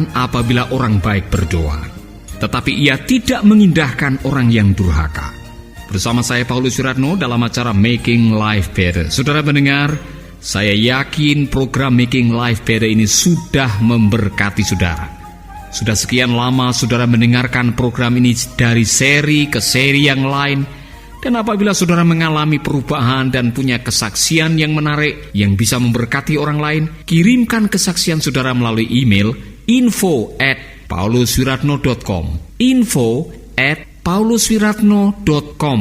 menyenangkan apabila orang baik berdoa, tetapi ia tidak mengindahkan orang yang durhaka. Bersama saya Paulus Wiratno dalam acara Making Life Better. Saudara mendengar, saya yakin program Making Life Better ini sudah memberkati saudara. Sudah sekian lama saudara mendengarkan program ini dari seri ke seri yang lain. Dan apabila saudara mengalami perubahan dan punya kesaksian yang menarik yang bisa memberkati orang lain, kirimkan kesaksian saudara melalui email info@pauluswiratno.com, info@pauluswiratno.com.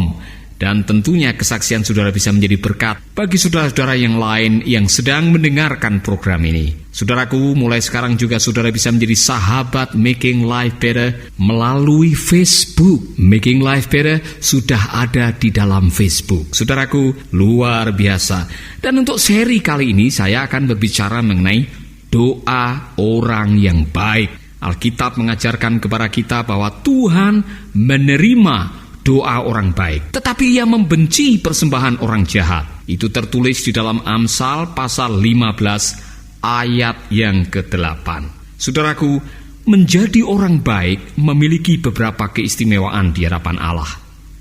Dan tentunya kesaksian saudara bisa menjadi berkat bagi saudara-saudara yang lain yang sedang mendengarkan program ini. Saudaraku, mulai sekarang juga saudara bisa menjadi sahabat Making Life Better melalui Facebook. Making Life Better sudah ada di dalam Facebook. Saudaraku, luar biasa. Dan untuk seri kali ini saya akan berbicara mengenai doa orang yang baik. Alkitab mengajarkan kepada kita bahwa Tuhan menerima doa orang baik, tetapi ia membenci persembahan orang jahat. Itu tertulis di dalam Amsal pasal 15 ayat yang ke-8. Saudaraku, menjadi orang baik memiliki beberapa keistimewaan di hadapan Allah.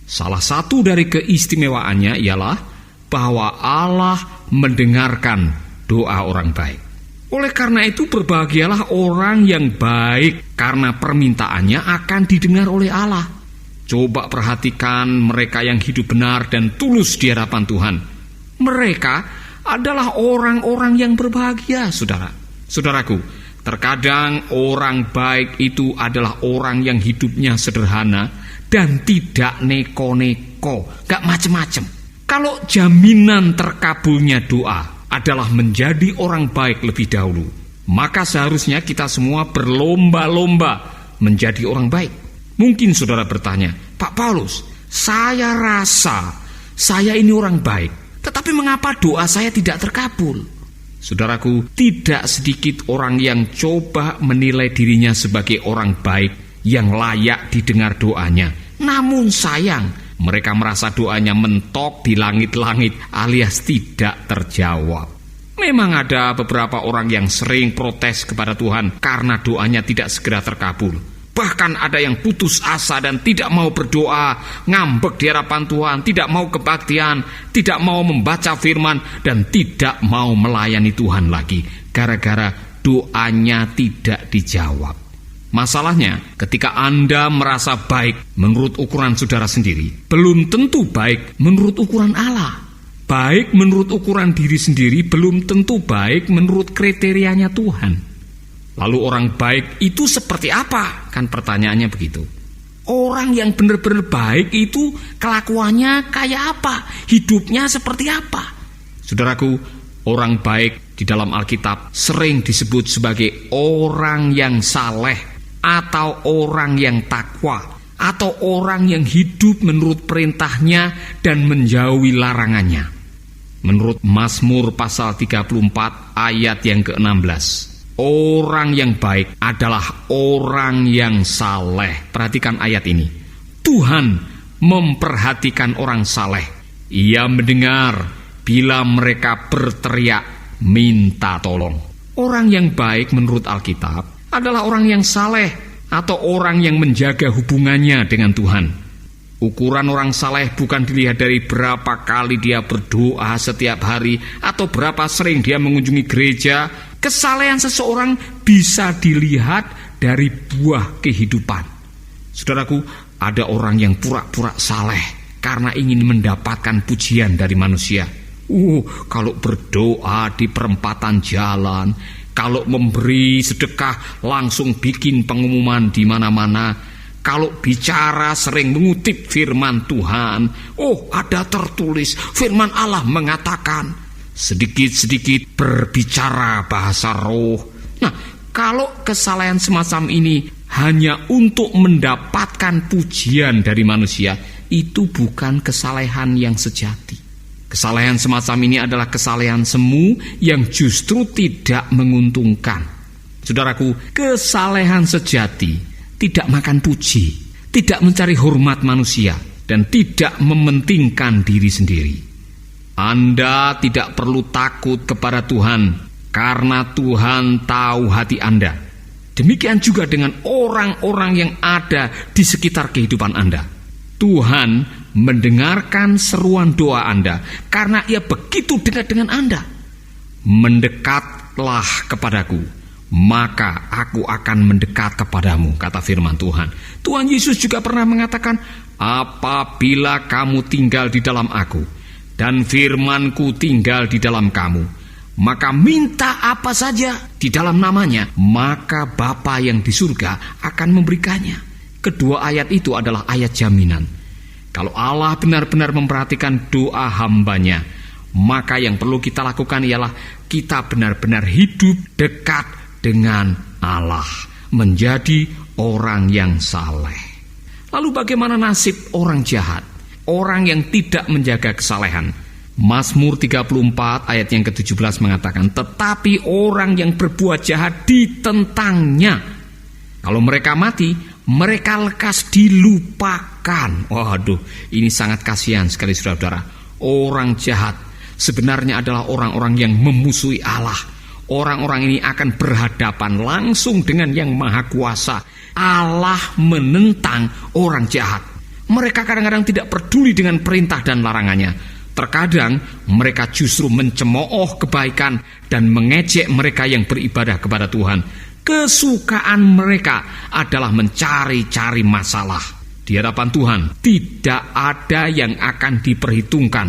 Salah satu dari keistimewaannya ialah bahwa Allah mendengarkan doa orang baik. Oleh karena itu berbahagialah orang yang baik, karena permintaannya akan didengar oleh Allah. Coba perhatikan mereka yang hidup benar dan tulus di hadapan Tuhan. Mereka adalah orang-orang yang berbahagia, saudara. Saudaraku, terkadang orang baik itu adalah orang yang hidupnya sederhana dan tidak neko-neko, gak macem-macem. Kalau jaminan terkabulnya doa adalah menjadi orang baik lebih dahulu, maka seharusnya kita semua berlomba-lomba menjadi orang baik. Mungkin saudara bertanya, Pak Paulus, saya rasa saya ini orang baik, tetapi mengapa doa saya tidak terkabul? Saudaraku, tidak sedikit orang yang coba menilai dirinya sebagai orang baik yang layak didengar doanya. Namun sayang, mereka merasa doanya mentok di langit-langit alias tidak terjawab. Memang ada beberapa orang yang sering protes kepada Tuhan karena doanya tidak segera terkabul. Bahkan ada yang putus asa dan tidak mau berdoa, ngambek di hadapan Tuhan, tidak mau kebaktian, tidak mau membaca firman, dan tidak mau melayani Tuhan lagi, gara-gara doanya tidak dijawab. Masalahnya, ketika Anda merasa baik menurut ukuran saudara sendiri, belum tentu baik menurut ukuran Allah. Baik menurut ukuran diri sendiri belum tentu baik menurut kriterianya Tuhan. Lalu orang baik itu seperti apa? Kan pertanyaannya begitu. Orang yang benar-benar baik itu kelakuannya kayak apa? Hidupnya seperti apa? Saudaraku, orang baik di dalam Alkitab sering disebut sebagai orang yang saleh, atau orang yang takwa, atau orang yang hidup menurut perintahnya dan menjauhi larangannya. Menurut Mazmur pasal 34 ayat yang ke-16, orang yang baik adalah orang yang saleh. Perhatikan ayat ini. Tuhan memperhatikan orang saleh. Ia mendengar bila mereka berteriak minta tolong. Orang yang baik menurut Alkitab adalah orang yang saleh atau orang yang menjaga hubungannya dengan Tuhan. Ukuran orang saleh bukan dilihat dari berapa kali dia berdoa setiap hari atau berapa sering dia mengunjungi gereja. Kesalehan seseorang bisa dilihat dari buah kehidupan. Saudaraku, ada orang yang pura-pura saleh karena ingin mendapatkan pujian dari manusia. Kalau berdoa di perempatan jalan, kalau memberi sedekah langsung bikin pengumuman di mana-mana. Kalau bicara sering mengutip firman Tuhan, ada tertulis firman Allah mengatakan, sedikit-sedikit berbicara bahasa roh. Nah, kalau kesalehan semacam ini hanya untuk mendapatkan pujian dari manusia, itu bukan kesalehan yang sejati. Kesalehan semacam ini adalah kesalehan semu yang justru tidak menguntungkan. Saudaraku, kesalehan sejati tidak makan puji, tidak mencari hormat manusia, dan tidak mementingkan diri sendiri. Anda tidak perlu takut kepada Tuhan, karena Tuhan tahu hati Anda. Demikian juga dengan orang-orang yang ada di sekitar kehidupan Anda. Tuhan mendengarkan seruan doa Anda karena Ia begitu dekat dengan Anda. Mendekatlah kepadaku, maka aku akan mendekat kepadamu, kata firman Tuhan. Tuhan Yesus juga pernah mengatakan, apabila kamu tinggal di dalam aku, dan firman-Ku tinggal di dalam kamu, maka minta apa saja di dalam namanya, maka Bapa yang di surga akan memberikannya. Kedua ayat itu adalah ayat jaminan. Kalau Allah benar-benar memperhatikan doa hamba-Nya, maka yang perlu kita lakukan ialah kita benar-benar hidup dekat dengan Allah, menjadi orang yang saleh. Lalu bagaimana nasib orang jahat, orang yang tidak menjaga kesalehan? Mazmur 34 ayat yang ke-17 mengatakan, tetapi orang yang berbuat jahat ditentangnya. Kalau mereka mati, mereka lekas dilupakan. Waduh, ini sangat kasihan sekali saudara-saudara. Orang jahat sebenarnya adalah orang-orang yang memusuhi Allah. Orang-orang ini akan berhadapan langsung dengan Yang Maha Kuasa. Allah menentang orang jahat. Mereka kadang-kadang tidak peduli dengan perintah dan larangannya. Terkadang mereka justru mencemooh kebaikan dan mengejek mereka yang beribadah kepada Tuhan. Kesukaan mereka adalah mencari-cari masalah. Di hadapan Tuhan tidak ada yang akan diperhitungkan.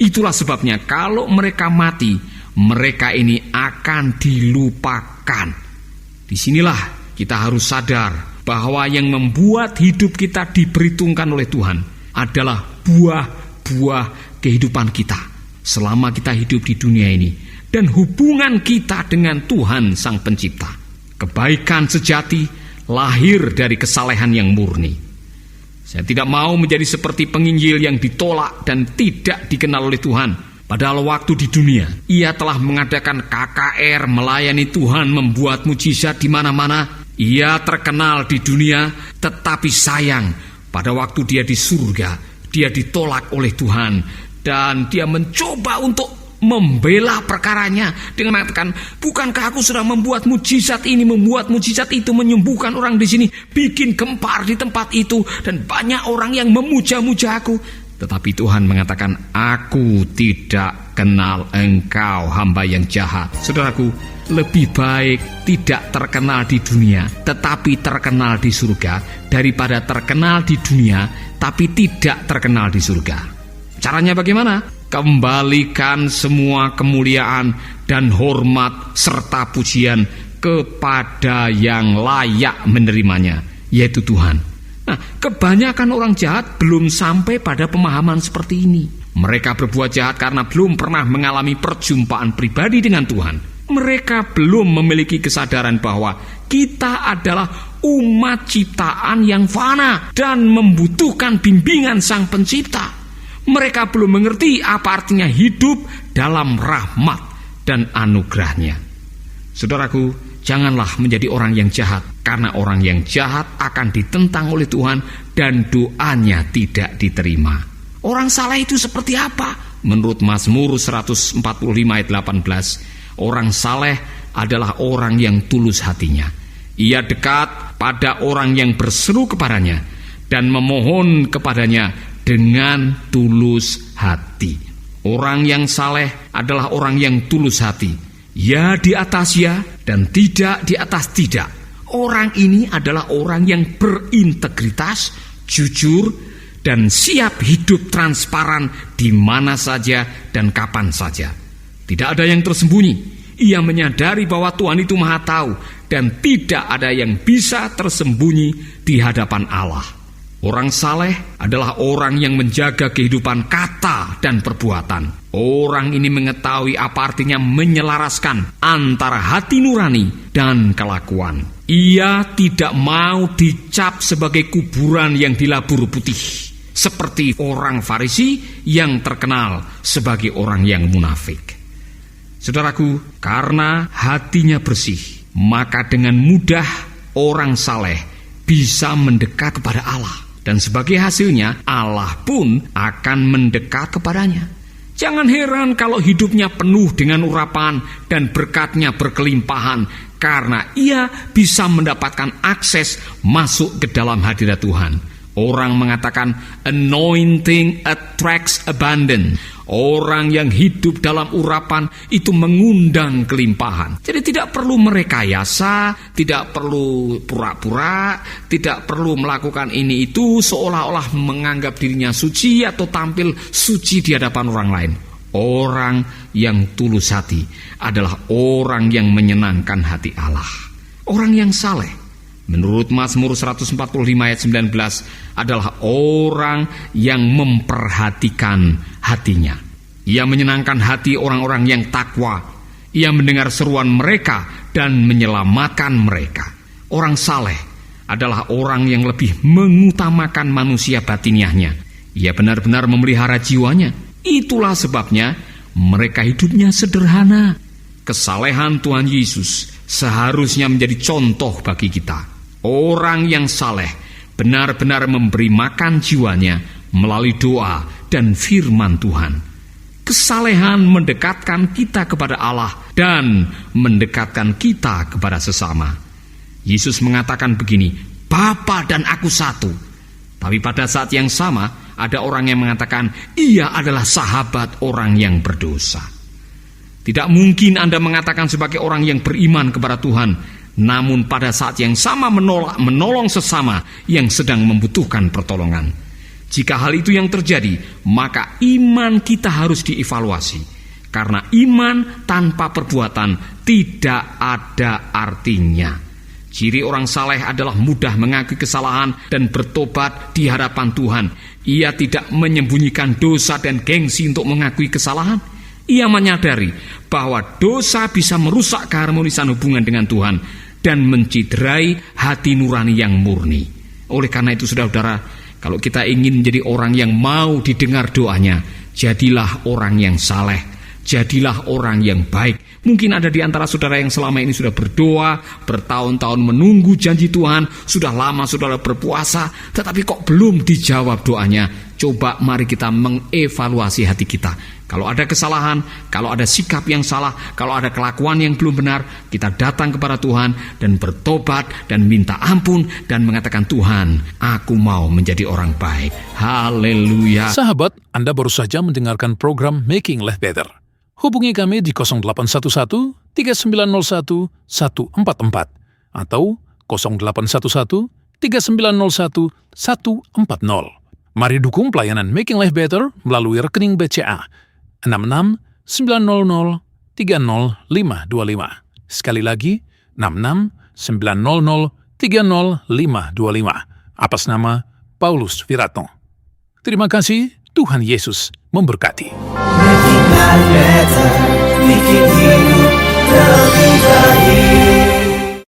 Itulah sebabnya kalau mereka mati, mereka ini akan dilupakan. Disinilah kita harus sadar bahwa yang membuat hidup kita diperhitungkan oleh Tuhan adalah buah-buah kehidupan kita selama kita hidup di dunia ini, dan hubungan kita dengan Tuhan Sang Pencipta. Kebaikan sejati lahir dari kesalehan yang murni. Saya tidak mau menjadi seperti penginjil yang ditolak dan tidak dikenal oleh Tuhan. Padahal waktu di dunia, ia telah mengadakan KKR, melayani Tuhan, membuat mujizat di mana-mana. Ia terkenal di dunia, tetapi sayang, pada waktu dia di surga, dia ditolak oleh Tuhan. Dan dia mencoba untuk membela perkaranya dengan mengatakan, bukankah aku sudah membuat mujizat ini, membuat mujizat itu, menyembuhkan orang di sini, bikin gempar di tempat itu, dan banyak orang yang memuja-muja aku. Tetapi Tuhan mengatakan, aku tidak kenal engkau, hamba yang jahat. Saudaraku, lebih baik tidak terkenal di dunia tetapi terkenal di surga, daripada terkenal di dunia tapi tidak terkenal di surga. Caranya bagaimana? Kembalikan semua kemuliaan dan hormat serta pujian kepada yang layak menerimanya, yaitu Tuhan. Nah, kebanyakan orang jahat belum sampai pada pemahaman seperti ini. Mereka berbuat jahat karena belum pernah mengalami perjumpaan pribadi dengan Tuhan. Mereka belum memiliki kesadaran bahwa kita adalah umat ciptaan yang fana dan membutuhkan bimbingan Sang Pencipta. Mereka belum mengerti apa artinya hidup dalam rahmat dan anugerah-Nya. Saudaraku, janganlah menjadi orang yang jahat, karena orang yang jahat akan ditentang oleh Tuhan dan doanya tidak diterima. Orang saleh itu seperti apa? Menurut Mazmur 145 ayat 18, orang saleh adalah orang yang tulus hatinya. Ia dekat pada orang yang berseru kepadanya dan memohon kepadanya dengan tulus hati. Orang yang saleh adalah orang yang tulus hati. Ya di atas ya dan tidak di atas tidak. Orang ini adalah orang yang berintegritas, jujur, dan siap hidup transparan di mana saja dan kapan saja. Tidak ada yang tersembunyi. Ia menyadari bahwa Tuhan itu Maha Tahu dan tidak ada yang bisa tersembunyi di hadapan Allah. Orang saleh adalah orang yang menjaga kehidupan kata dan perbuatan. Orang ini mengetahui apa artinya menyelaraskan antara hati nurani dan kelakuan. Ia tidak mau dicap sebagai kuburan yang dilabur putih, seperti orang Farisi yang terkenal sebagai orang yang munafik. Saudaraku, karena hatinya bersih, maka dengan mudah orang saleh bisa mendekat kepada Allah. Dan sebagai hasilnya, Allah pun akan mendekat kepadanya. Jangan heran kalau hidupnya penuh dengan urapan dan berkatnya berkelimpahan, karena ia bisa mendapatkan akses masuk ke dalam hadirat Tuhan. Orang mengatakan anointing attracts abundance. Orang yang hidup dalam urapan itu mengundang kelimpahan. Jadi tidak perlu merekayasa, tidak perlu pura-pura, tidak perlu melakukan ini itu seolah-olah menganggap dirinya suci atau tampil suci di hadapan orang lain. Orang yang tulus hati adalah orang yang menyenangkan hati Allah. Orang yang saleh, menurut Mazmur 145 ayat 19, adalah orang yang memperhatikan hatinya. Ia menyenangkan hati orang-orang yang takwa. Ia mendengar seruan mereka dan menyelamatkan mereka. Orang saleh adalah orang yang lebih mengutamakan manusia batiniahnya. Ia benar-benar memelihara jiwanya. Itulah sebabnya mereka hidupnya sederhana. Kesalehan Tuhan Yesus seharusnya menjadi contoh bagi kita. Orang yang saleh benar-benar memberi makan jiwanya melalui doa dan firman Tuhan. Kesalehan mendekatkan kita kepada Allah dan mendekatkan kita kepada sesama. Yesus mengatakan begini, Bapa dan aku satu. Tapi pada saat yang sama, ada orang yang mengatakan ia adalah sahabat orang yang berdosa. Tidak mungkin Anda mengatakan sebagai orang yang beriman kepada Tuhan, namun pada saat yang sama menolong sesama yang sedang membutuhkan pertolongan. Jika hal itu yang terjadi, maka iman kita harus dievaluasi. Karena iman tanpa perbuatan tidak ada artinya. Ciri orang saleh adalah mudah mengakui kesalahan dan bertobat di hadapan Tuhan. Ia tidak menyembunyikan dosa dan gengsi untuk mengakui kesalahan. Ia menyadari bahwa dosa bisa merusak keharmonisan hubungan dengan Tuhan dan menciderai hati nurani yang murni. Oleh karena itu, saudara-saudara, kalau kita ingin menjadi orang yang mau didengar doanya, jadilah orang yang saleh, jadilah orang yang baik. Mungkin ada di antara saudara yang selama ini sudah berdoa, bertahun-tahun menunggu janji Tuhan, sudah lama saudara berpuasa, tetapi kok belum dijawab doanya. Coba mari kita mengevaluasi hati kita. Kalau ada kesalahan, kalau ada sikap yang salah, kalau ada kelakuan yang belum benar, kita datang kepada Tuhan dan bertobat dan minta ampun dan mengatakan, Tuhan, aku mau menjadi orang baik. Haleluya. Sahabat, Anda baru saja mendengarkan program Making Life Better. Hubungi kami di 0811-3901-144 atau 0811-3901-140. Mari dukung pelayanan Making Life Better melalui rekening BCA 6690300525. Sekali lagi, 6690300525. Atas nama Paulus Wiratno. Terima kasih, Tuhan Yesus memberkati. Making life better, bikin hidup lebih baik.